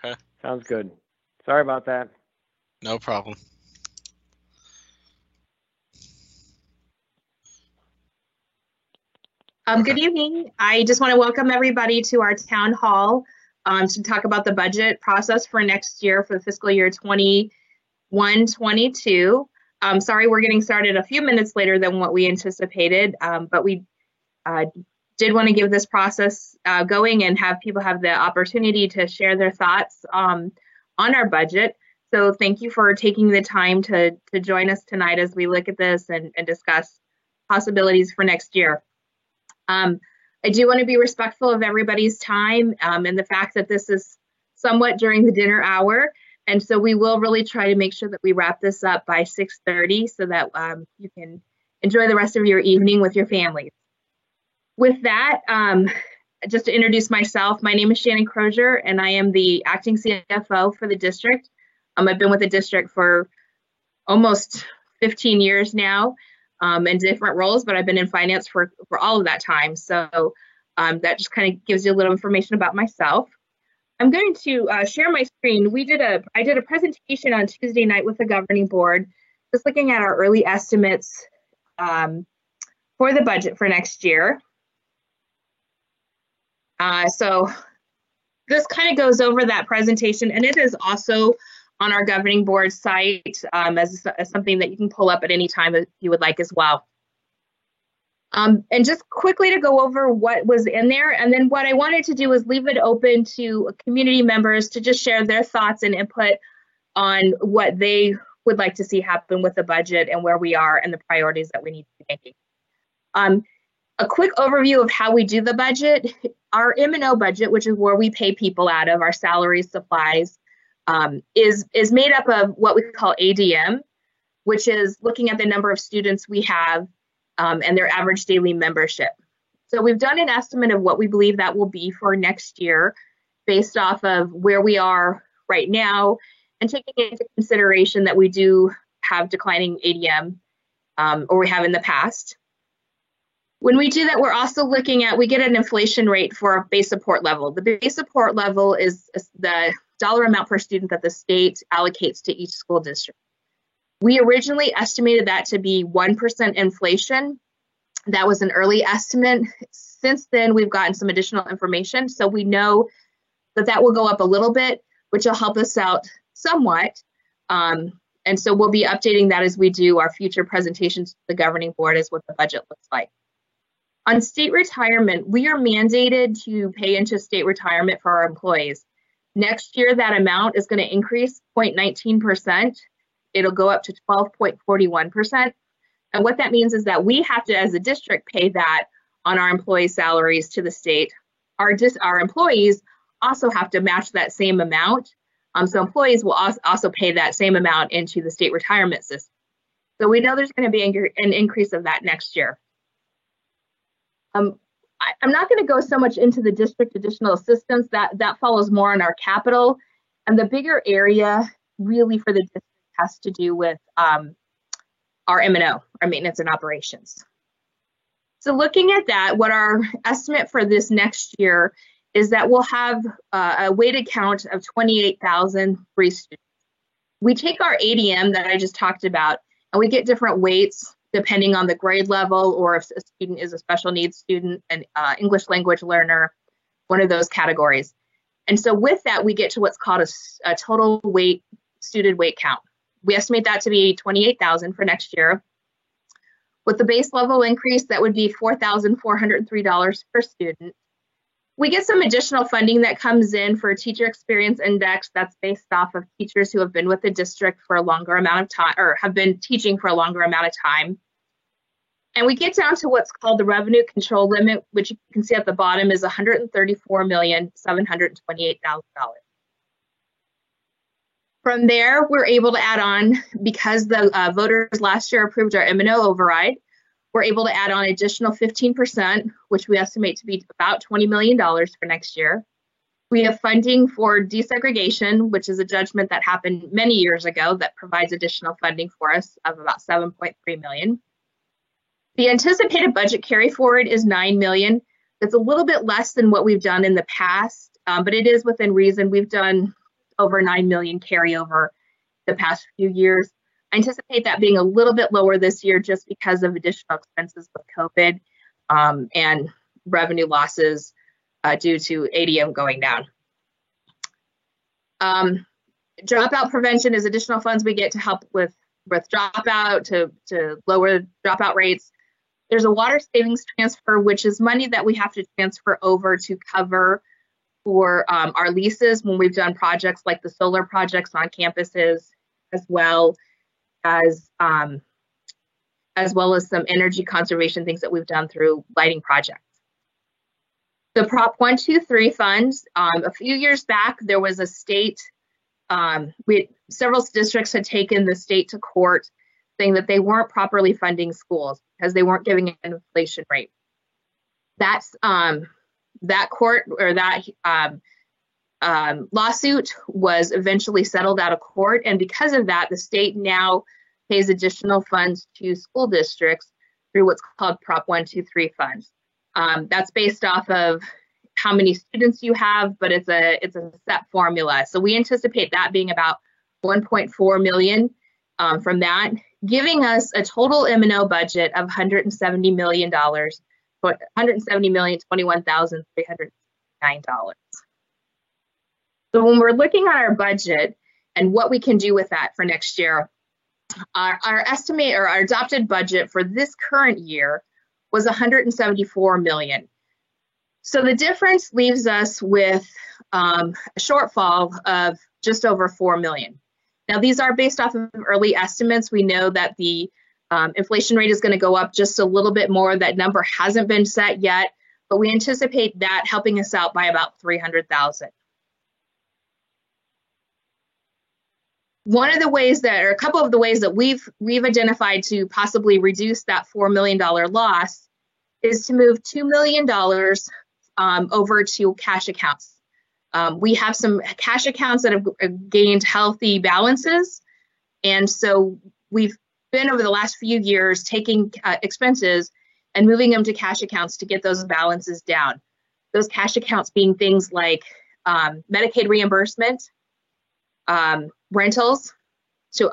Okay. Sounds good. Sorry about that. No problem. Okay. Good evening. I just want to welcome everybody to our town hall to talk about the budget process for next year for the fiscal year 21-22. Sorry, we're getting started a few minutes later than what we anticipated, but we did want to give this process going and have people have the opportunity to share their thoughts on our budget. So thank you for taking the time to join us tonight as we look at this and discuss possibilities for next year. I do want to be respectful of everybody's time and the fact that this is somewhat during the dinner hour. And so we will really try to make sure that we wrap this up by 6:30 so that you can enjoy the rest of your evening with your families. With that, just to introduce myself, my name is Shannon Crozier, and I am the acting CFO for the district. I've been with the district for almost 15 years now. In different roles, but I've been in finance for all of that time. So that just kind of gives you a little information about myself. I'm going to share my screen. I did a presentation on Tuesday night with the governing board, just looking at our early estimates for the budget for next year. So this kind of goes over that presentation, and it is also on our governing board site as something that you can pull up at any time if you would like as well. And just quickly to go over what was in there, and then what I wanted to do is leave it open to community members to just share their thoughts and input on what they would like to see happen with the budget and where we are and the priorities that we need to be making. A quick overview of how we do the budget. Our M&O budget, which is where we pay people out of, our salaries, supplies, is made up of what we call ADM, which is looking at the number of students we have and their average daily membership. So we've done an estimate of what we believe that will be for next year based off of where we are right now and taking into consideration that we do have declining ADM or we have in the past. When we do that, we're also looking at, we get an inflation rate for a base support level. The base support level is the dollar amount per student that the state allocates to each school district. We originally estimated that to be 1% inflation. That was an early estimate. Since then, we've gotten some additional information, so we know that that will go up a little bit, which will help us out somewhat. And so we'll be updating that as we do our future presentations to the governing board as what the budget looks like. On state retirement, we are mandated to pay into state retirement for our employees. Next year, that amount is going to increase 0.19%. It'll go up to 12.41%. And what that means is that we have to, as a district, pay that on our employee salaries to the state. Our employees also have to match that same amount. So employees will also pay that same amount into the state retirement system. So we know there's going to be an increase of that next year. I'm not going to go so much into the district additional assistance. That follows more on our capital. And the bigger area really for the district has to do with our M&O, our maintenance and operations. So looking at that, what our estimate for this next year is that we'll have a weighted count of 28,003 students. We take our ADM that I just talked about, and we get different weights depending on the grade level or if a student is a special needs student, an English language learner, one of those categories. And so with that, we get to what's called a total student weight count. We estimate that to be 28,000 for next year. With the base level increase, that would be $4,403 per student. We get some additional funding that comes in for Teacher Experience Index. That's based off of teachers who have been with the district for a longer amount of time or have been teaching for a longer amount of time. And we get down to what's called the revenue control limit, which you can see at the bottom is $134,728,000. From there, we're able to add on, because the voters last year approved our M&O override, we're able to add on additional 15%, which we estimate to be about $20 million for next year. We have funding for desegregation, which is a judgment that happened many years ago that provides additional funding for us of about $7.3 million. The anticipated budget carry forward is $9 million. That's a little bit less than what we've done in the past, but it is within reason. We've done over 9 million carryover the past few years. I anticipate that being a little bit lower this year just because of additional expenses with COVID and revenue losses due to ADM going down. Dropout prevention is additional funds we get to help with dropout, to lower dropout rates. There's a water savings transfer, which is money that we have to transfer over to cover for our leases when we've done projects like the solar projects on campuses, as well as some energy conservation things that we've done through lighting projects. The Prop 123 funds, a few years back, there was a state, several districts had taken the state to court saying that they weren't properly funding schools because they weren't giving an inflation rate. That's that court or that lawsuit was eventually settled out of court, and because of that, the state now pays additional funds to school districts through what's called Prop 123 funds. That's based off of how many students you have, but it's a set formula. So we anticipate that being about 1.4 million from that, giving us a total M&O budget of $170 million, but $170,021,309. So when we're looking at our budget and what we can do with that for next year, our estimate or our adopted budget for this current year was $174 million. So the difference leaves us with a shortfall of just over $4 million. Now, these are based off of early estimates. We know that the inflation rate is going to go up just a little bit more. That number hasn't been set yet, but we anticipate that helping us out by about $300,000. One of the ways that, or a couple of the ways that we've identified to possibly reduce that $4 million loss is to move $2 million over to cash accounts. We have some cash accounts that have gained healthy balances. And so we've been over the last few years taking expenses and moving them to cash accounts to get those balances down. Those cash accounts being things like Medicaid reimbursement, rentals, so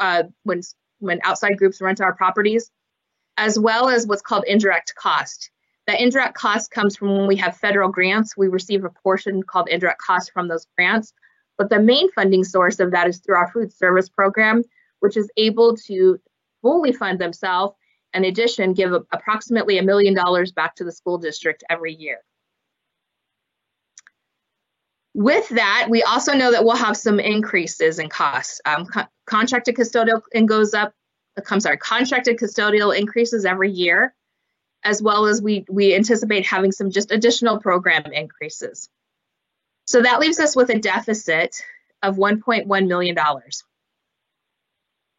when outside groups rent our properties, as well as what's called indirect cost. That indirect cost comes from when we have federal grants. We receive a portion called indirect cost from those grants, but the main funding source of that is through our food service program, which is able to fully fund themselves, in addition, give approximately $1 million back to the school district every year. With that, we also know that we'll have some increases in costs. Contracted custodial increases every year, as well as we anticipate having some just additional program increases. So that leaves us with a deficit of $1.1 million.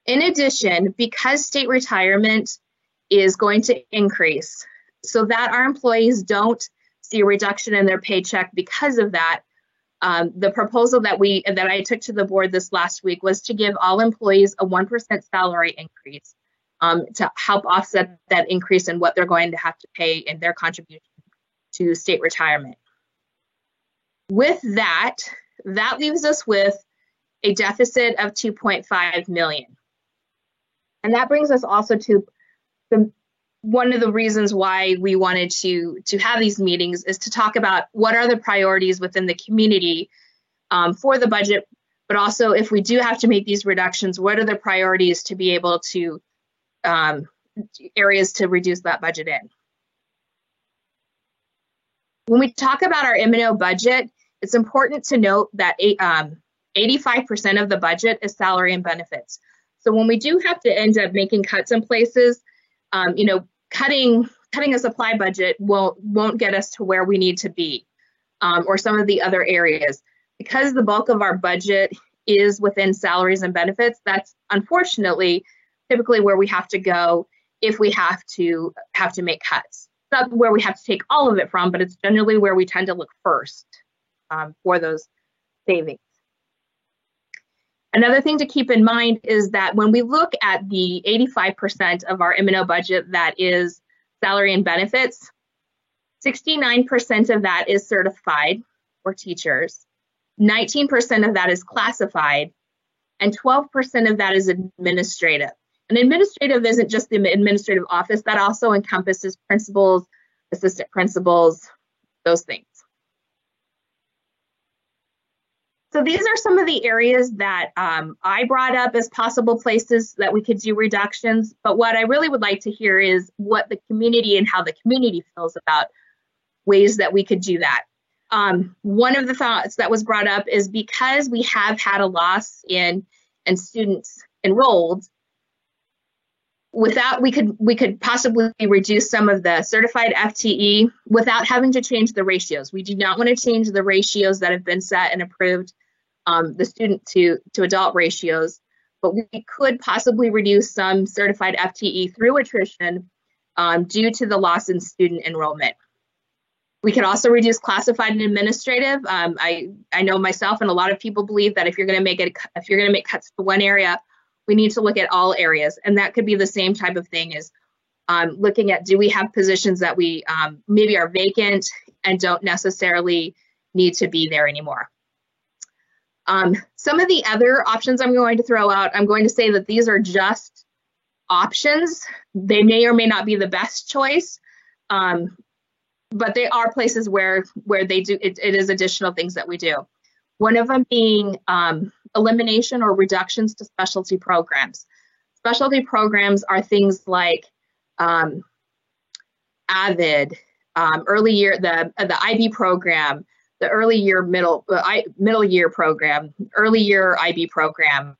In addition, because state retirement is going to increase, so that our employees don't see a reduction in their paycheck because of that, the proposal that I took to the board this last week was to give all employees a 1% salary increase to help offset that increase in what they're going to have to pay in their contribution to state retirement. With that, that leaves us with a deficit of $2.5 million. And that brings us also to one of the reasons why we wanted to have these meetings is to talk about what are the priorities within the community for the budget, but also if we do have to make these reductions, what are the priorities to be able to areas to reduce that budget in. When we talk about our M&O budget, it's important to note that 85% of the budget is salary and benefits. So when we do have to end up making cuts in places, cutting a supply budget won't get us to where we need to be, or some of the other areas. Because the bulk of our budget is within salaries and benefits, that's unfortunately typically where we have to go if we have to make cuts. It's not where we have to take all of it from, but it's generally where we tend to look first for those savings. Another thing to keep in mind is that when we look at the 85% of our M&O budget that is salary and benefits, 69% of that is certified or teachers. 19% of that is classified, and 12% of that is administrative. And administrative isn't just the administrative office, that also encompasses principals, assistant principals, those things. So these are some of the areas that I brought up as possible places that we could do reductions. But what I really would like to hear is what the community and how the community feels about ways that we could do that. One of the thoughts that was brought up is because we have had a loss in students enrolled, without we could possibly reduce some of the certified FTE without having to change the ratios. We do not want to change the ratios that have been set and approved, the student to adult ratios, but we could possibly reduce some certified FTE through attrition due to the loss in student enrollment. We could also reduce classified and administrative. I know myself and a lot of people believe that if you're going to make cuts to one area, we need to look at all areas, and that could be the same type of thing as looking at, do we have positions that we maybe are vacant and don't necessarily need to be there anymore. Some of the other options I'm going to throw out, I'm going to say that these are just options. They may or may not be the best choice, but they are places where they do, it is additional things that we do. One of them being elimination or reductions to specialty programs. Specialty programs are things like AVID, early year, the IB program, the early year middle year program, early year IB program.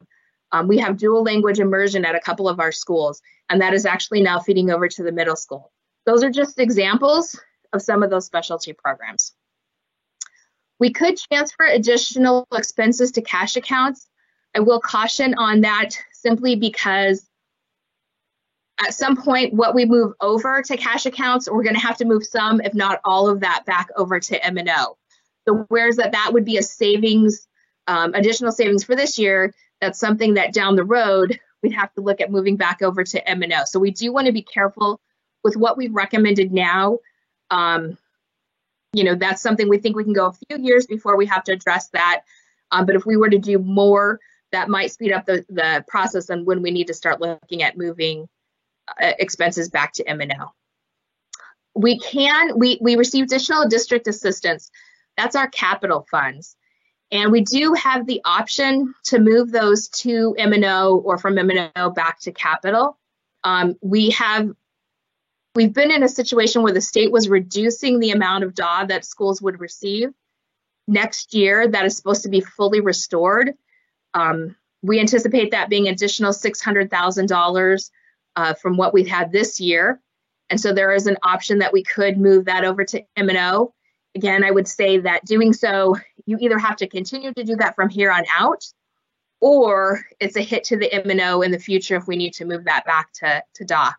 We have dual language immersion at a couple of our schools, and that is actually now feeding over to the middle school. Those are just examples of some of those specialty programs. We could transfer additional expenses to cash accounts. I will caution on that simply because at some point, what we move over to cash accounts, we're going to have to move some, if not all of that, back over to M&O. So whereas that would be a savings, additional savings for this year, that's something that down the road, we'd have to look at moving back over to M&O. So we do want to be careful with what we've recommended now. You know, that's something we think we can go a few years before we have to address that. But if we were to do more, that might speed up the process and when we need to start looking at moving expenses back to M&O. We receive additional district assistance. That's our capital funds. And we do have the option to move those to M&O or from M&O back to capital. We've been in a situation where the state was reducing the amount of DAW that schools would receive. Next year, that is supposed to be fully restored. We anticipate that being additional $600,000 from what we've had this year. And so there is an option that we could move that over to M&O. Again, I would say that doing so, you either have to continue to do that from here on out, or it's a hit to the M&O in the future if we need to move that back to DAW.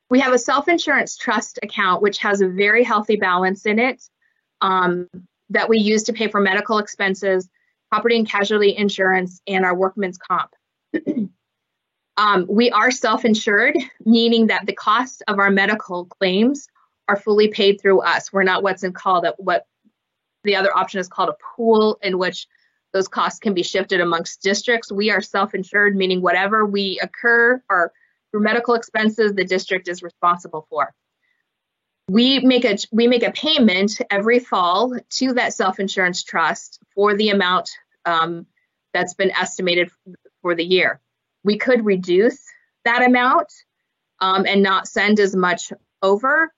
We have a self-insurance trust account, which has a very healthy balance in it that we use to pay for medical expenses, property and casualty insurance, and our workman's comp. We are self-insured, meaning that the cost of our medical claims are fully paid through us. We're not what the other option is called a pool, in which those costs can be shifted amongst districts. We are self-insured, meaning whatever we occur or through medical expenses, the district is responsible for. We make a payment every fall to that self-insurance trust for the amount that's been estimated for the year. We could reduce that amount and not send as much over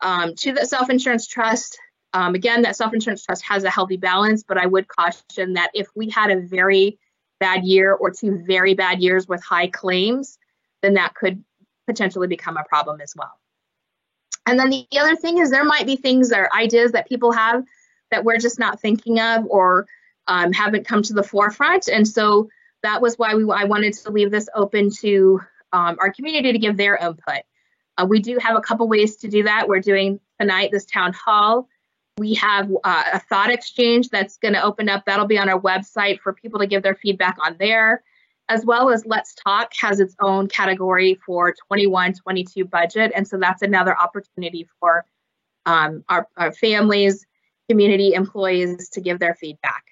to the self-insurance trust. Again, that self-insurance trust has a healthy balance, but I would caution that if we had a very bad year or two very bad years with high claims, then that could potentially become a problem as well. And then the other thing is there might be things or ideas that people have that we're just not thinking of or haven't come to the forefront. And so that was why I wanted to leave this open to our community to give their input. We do have a couple ways to do that. We're doing tonight this town hall. We have a thought exchange that's going to open up. That'll be on our website for people to give their feedback on there, as well as Let's Talk has its own category for 21-22 budget. And so that's another opportunity for our families community employees to give their feedback.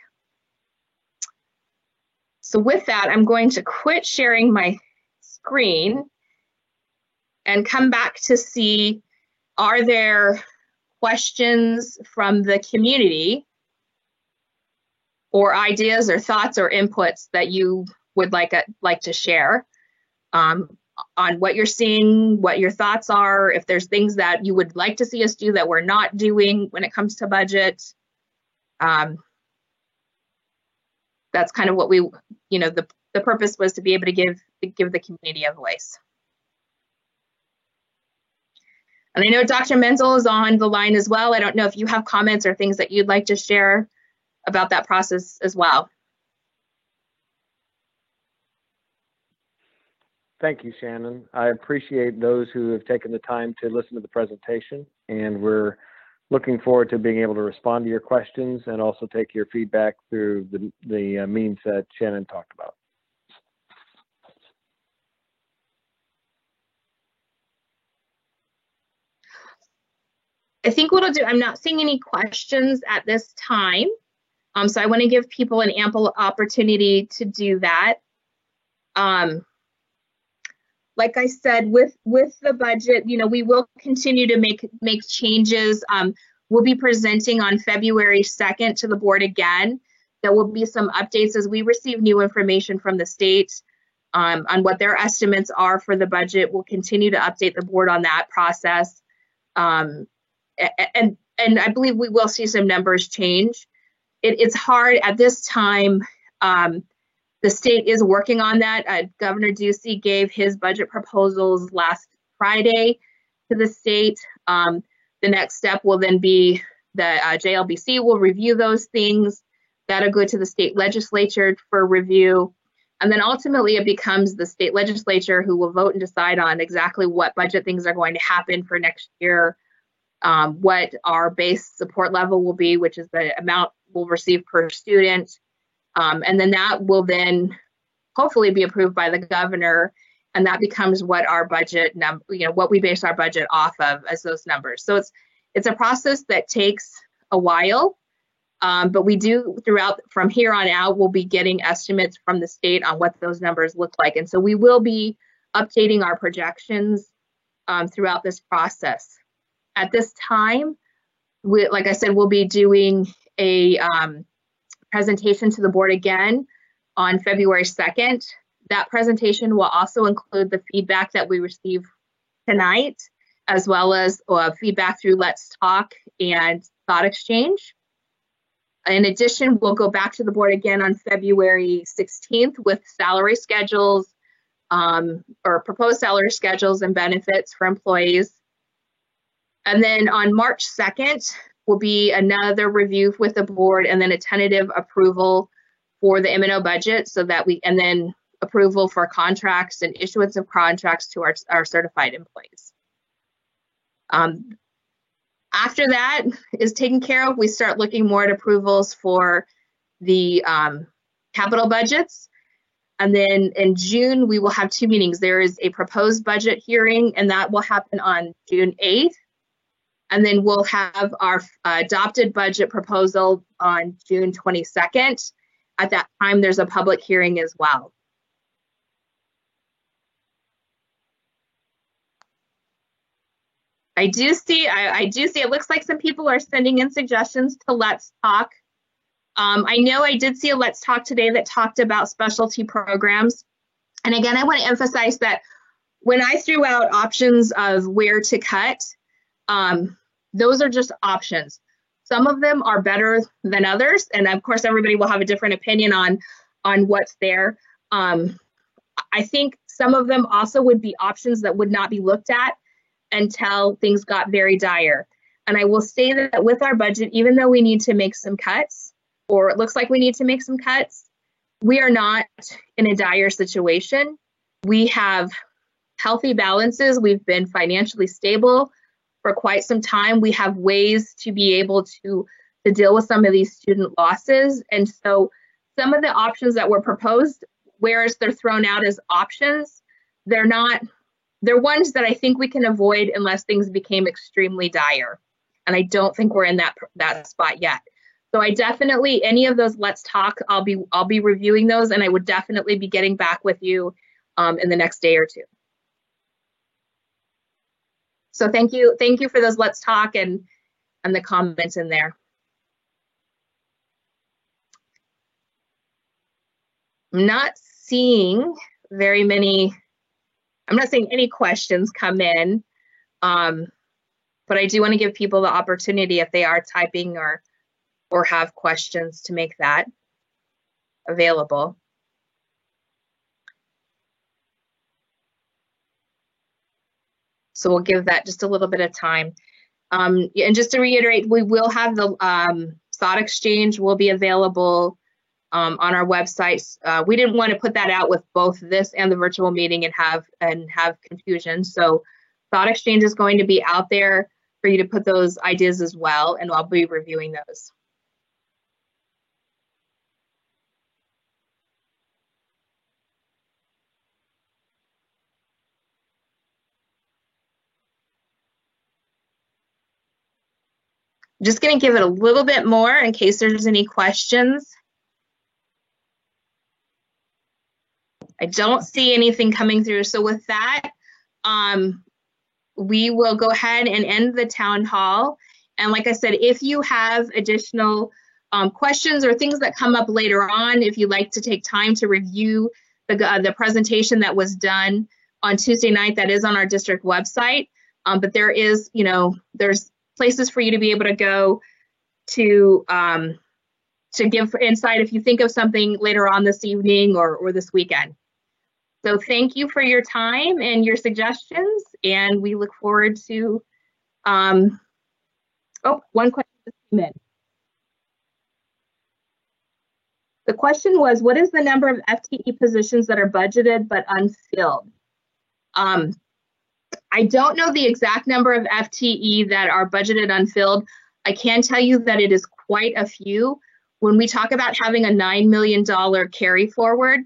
So with that, I'm going to quit sharing my screen and come back to see, are there questions from the community or ideas or thoughts or inputs that you would like to share on what you're seeing, what your thoughts are, if there's things that you would like to see us do that we're not doing when it comes to budget. That's kind of what we, the purpose was to be able to give the community a voice. And I know Dr. Menzel is on the line as well. I don't know if you have comments or things that you'd like to share about that process as well. Thank you, Shannon. I appreciate those who have taken the time to listen to the presentation, and we're looking forward to being able to respond to your questions and also take your feedback through the means that Shannon talked about. I think what I'll do, I'm not seeing any questions at this time. So I want to give people an ample opportunity to do that. Like I said, with the budget, we will continue to make changes. We'll be presenting on February 2nd to the board again. There will be some updates as we receive new information from the state on what their estimates are for the budget. We'll continue to update the board on that process. And I believe we will see some numbers change. It's hard at this time. The state is working on that. Governor Ducey gave his budget proposals last Friday to the state. The next step will then be the JLBC will review those things. That'll go to the state legislature for review. And then ultimately it becomes the state legislature who will vote and decide on exactly what budget things are going to happen for next year, what our base support level will be, which is the amount we'll receive per student. And then that will then hopefully be approved by the governor, and that becomes what our budget what we base our budget off of as those numbers. So it's a process that takes a while, but we do from here on out, we'll be getting estimates from the state on what those numbers look like. And so we will be updating our projections throughout this process. At this time, like I said, we'll be doing a presentation to the board again on February 2nd. That presentation will also include the feedback that we received tonight, as well as feedback through Let's Talk and Thought Exchange. In addition, we'll go back to the board again on February 16th with salary schedules or proposed salary schedules and benefits for employees. And then on March 2nd, will be another review with the board and then a tentative approval for the M&O budget and then approval for contracts and issuance of contracts to our certified employees. After that is taken care of, we start looking more at approvals for the capital budgets. And then in June, we will have 2 meetings. There is a proposed budget hearing, and that will happen on June 8th. And then we'll have our adopted budget proposal on June 22nd. At that time, there's a public hearing as well. I do see it looks like some people are sending in suggestions to Let's Talk. I know I did see a Let's Talk today that talked about specialty programs. And again, I want to emphasize that when I threw out options of where to cut, those are just options. Some of them are better than others. And of course, everybody will have a different opinion on what's there. I think some of them also would be options that would not be looked at until things got very dire. And I will say that with our budget, even though we need to make some cuts, or it looks like we need to make some cuts, we are not in a dire situation. We have healthy balances. We've been financially stable for quite some time. We have ways to be able to deal with some of these student losses. And so some of the options that were proposed, whereas they're thrown out as options, they're ones that I think we can avoid unless things became extremely dire. and I don't think we're in that spot yet. So I definitely, any of those Let's Talk, I'll be reviewing those, and I would definitely be getting back with you in the next day or two. So thank you for those Let's Talk and the comments in there. I'm not seeing very many, I'm not seeing any questions come in, but I do want to give people the opportunity, if they are typing or have questions, to make that available. So we'll give that just a little bit of time. And just to reiterate, we will have the Thought Exchange will be available on our websites. We didn't want to put that out with both this and the virtual meeting and have confusion. So Thought Exchange is going to be out there for you to put those ideas as well, and I'll be reviewing those. Just going to give it a little bit more in case there's any questions. I don't see anything coming through. So with that, we will go ahead and end the town hall. And like I said, if you have additional questions or things that come up later on, if you'd like to take time to review the presentation that was done on Tuesday night, that is on our district website. But there is, there's places for you to be able to go to give insight if you think of something later on this evening or this weekend. So thank you for your time and your suggestions, and we look forward to, one question just came in. The question was, what is the number of FTE positions that are budgeted but unfilled? I don't know the exact number of FTE that are budgeted unfilled. I can tell you that it is quite a few. When we talk about having a $9 million carry forward,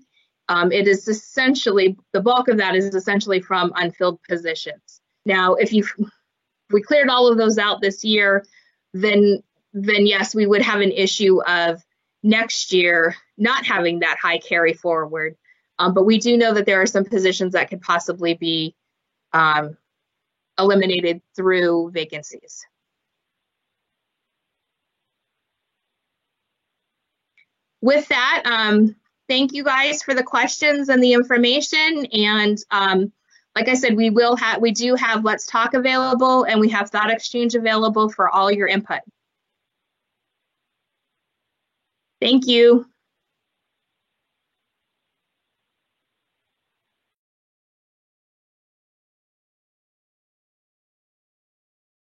it is essentially, the bulk of that is essentially from unfilled positions. Now, if we cleared all of those out this year, then yes, we would have an issue of next year not having that high carry forward. But we do know that there are some positions that could possibly be eliminated through vacancies. With that, thank you guys for the questions and the information. And like I said, we do have Let's Talk available, and we have Thought Exchange available for all your input. Thank you.